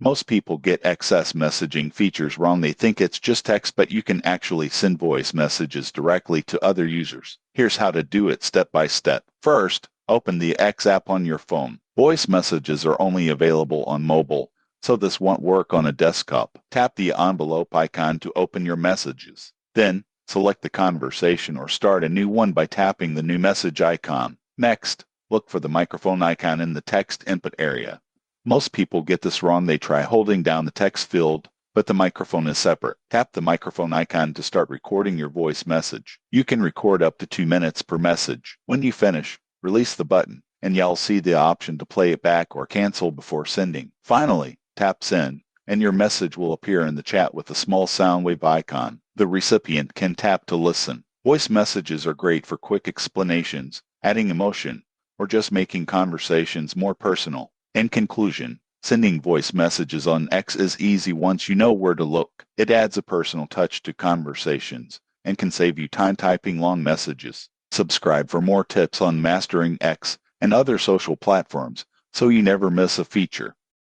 Most people get excess messaging features wrong. They think it's just text, but you can actually send voice messages directly to other users. Here's how to do it step by step. First, open the X app on your phone. Voice messages are only available on mobile, so this won't work on a desktop. Tap the envelope icon to open your messages. Then, select the conversation or start a new one by tapping the new message icon. Next, look for the microphone icon in the text input area. Most people get this wrong. They try holding down the text field, but the microphone is separate. Tap the microphone icon to start recording your voice message. You can record up to 2 minutes per message. When you finish, release the button, and you'll see the option to play it back or cancel before sending. Finally, tap send, and your message will appear in the chat with a small sound wave icon. The recipient can tap to listen. Voice messages are great for quick explanations, adding emotion, or just making conversations more personal. In conclusion, sending voice messages on X is easy once you know where to look. It adds a personal touch to conversations and can save you time typing long messages. Subscribe for more tips on mastering X and other social platforms so you never miss a feature.